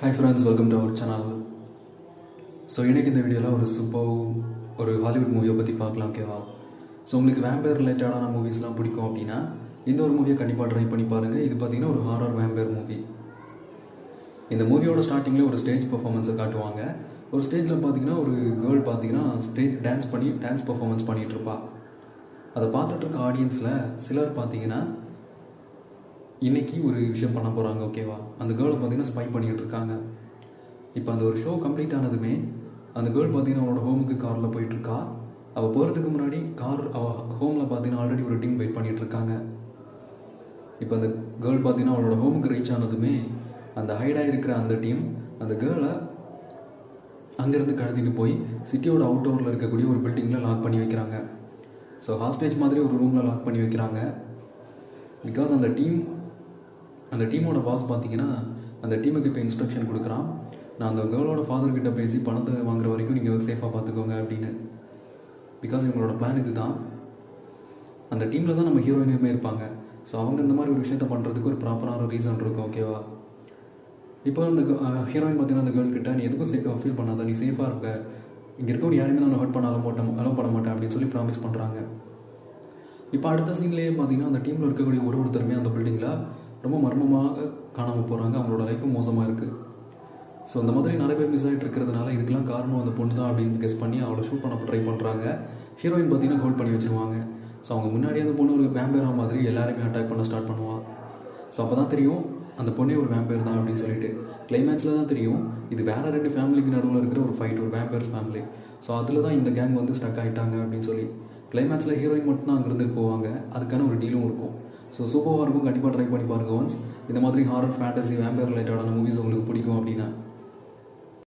Hi friends, welcome to our channel. So இன்றைக்கி இந்த வீடியோவில் ஒரு ஹாலிவுட் மூவியை பற்றி பார்க்கலாம் ஓகேவா. ஸோ உங்களுக்கு வேம்பயர் ரிலேட்டடான மூவிஸ்லாம் பிடிக்கும் அப்படின்னா இந்த ஒரு மூவியை கண்டிப்பாக ட்ரை பண்ணி பாருங்கள். இது பார்த்திங்கன்னா ஒரு ஹாரர் வேம்பயர் மூவி. இந்த மூவியோட ஸ்டார்டிங்கில் ஒரு ஸ்டேஜ் பர்ஃபார்மன்ஸை காட்டுவாங்க. ஒரு ஸ்டேஜில் பார்த்திங்கன்னா ஒரு கேர்ள் பார்த்திங்கன்னா டான்ஸ் பர்ஃபார்மன்ஸ் பண்ணிகிட்ருப்பா. அதை பார்த்துட்டு இருக்க ஆடியன்ஸில் சிலர் பார்த்திங்கன்னா இன்றைக்கி ஒரு விஷயம் பண்ண போகிறாங்க ஓகேவா. அந்த கேர்ளை பார்த்திங்கன்னா ஸ்பை பண்ணிகிட்டு இருக்காங்க. இப்போ அந்த ஒரு ஷோ கம்ப்ளீட் ஆனதுமே அந்த கேர்ள் பார்த்திங்கன்னா அவளோட ஹோமுக்கு காரில் போயிட்டுருக்கா. அவள் போகிறதுக்கு முன்னாடி அவள் ஹோமில் பார்த்திங்கன்னா ஆல்ரெடி ஒரு டீம் வெயிட் பண்ணிகிட்ருக்காங்க. இப்போ அந்த கேர்ள் பார்த்திங்கன்னா அவளோட ஹோமுக்கு ரீச் ஆனதுமே அந்த ஹைடாக இருக்கிற அந்த டீம் அந்த கேர்ளை அங்கேருந்து கடத்திட்டு போய் சிட்டியோட அவுட்டோரில் இருக்கக்கூடிய ஒரு பில்டிங்கில் லாக் பண்ணி வைக்கிறாங்க. ஸோ ஹாஸ்டேஜ் மாதிரி ஒரு ரூமில் லாக் பண்ணி வைக்கிறாங்க. பிகாஸ் அந்த டீமோட பாஸ் பார்த்திங்கன்னா அந்த டீமுக்கு இப்போ இன்ஸ்ட்ரக்ஷன் கொடுக்குறான். நான் அந்த கேர்ளோட ஃபாதர்கிட்ட பேசி பணத்தை வாங்குற வரைக்கும் நீங்கள் சேஃபாக பார்த்துக்கோங்க அப்படின்னு. பிகாஸ் இவங்களோட பிளான் இது தான். அந்த டீமில் தான் நம்ம ஹீரோயினுமே இருப்பாங்க. ஸோ அவங்க இந்த மாதிரி ஒரு விஷயத்த பண்ணுறதுக்கு ஒரு ப்ராப்பரான ரீசன் இருக்கும் ஓகேவா. இப்போ அந்த ஹீரோயின் பார்த்தீங்கன்னா அந்த கேர்ள் கிட்ட நீ எதுக்கும் ஃபீல் பண்ணாத, நீ சேஃபாக இருக்க, இங்கே இருக்கக்கூடிய யாருமே நான் ஹர்ட் பண்ண அலோவ் பண்ண மாட்டேன் அப்படின்னு சொல்லி ப்ராமிஸ் பண்ணுறாங்க. இப்போ அடுத்த சீன்லேயே பார்த்தீங்கன்னா அந்த டீமில் இருக்கக்கூடிய ஒருத்தருமே அந்த பில்டிங்கில் ரொம்ப மர்மமாக காணாமல் போகிறாங்க. அவங்களோட லைஃபும் மோசமாக இருக்குது. ஸோ அந்த மாதிரி நிறைய பேர் மிஸ் ஆகிட்டு இருக்கிறதுனால இதுக்கெல்லாம் காரணம் அந்த பொண்ணு தான் அப்படின்னு கெஸ் பண்ணி அவளை ஷூட் பண்ண ட்ரை பண்ணுறாங்க. ஹீரோயின் பார்த்தீங்கன்னா ஹோல்ட் பண்ணி வச்சுருவாங்க. ஸோ அவங்க முன்னாடியே அந்த பொண்ணு ஒரு வேம்பேரா மாதிரி எல்லாருமே அட்டாக் பண்ண ஸ்டார்ட் பண்ணுவாள். ஸோ அப்போ தான் தெரியும் அந்த பொண்ணே ஒரு வேம்பேர் தான் அப்படின்னு சொல்லிட்டு. கிளைமேக்ஸில் தான் தெரியும் இது வேறு 2 ஃபேமிலிக்கு நடுவில் இருக்கிற ஒரு ஃபைட், ஒரு வேம்பேர்ஸ் ஃபேமிலி. ஸோ அதில் தான் இந்த கேங் வந்து ஸ்டக் ஆகிட்டாங்க அப்படின்னு சொல்லி. கிளைமேக்ஸில் ஹீரோயின் மட்டும் தான் அங்கேருந்து போவாங்க. அதுக்கான ஒரு டீலும் இருக்கும். ஸோ சூப்பராக இருக்கும். கண்டிப்பாக ட்ரை பண்ணி பாருங்கள் ஒன்ஸ். இந்த மாதிரி ஹாரர் ஃபேண்டசி வேம்பேர் ரிலேட்டடான மூவிஸ் உங்களுக்கு பிடிக்கும்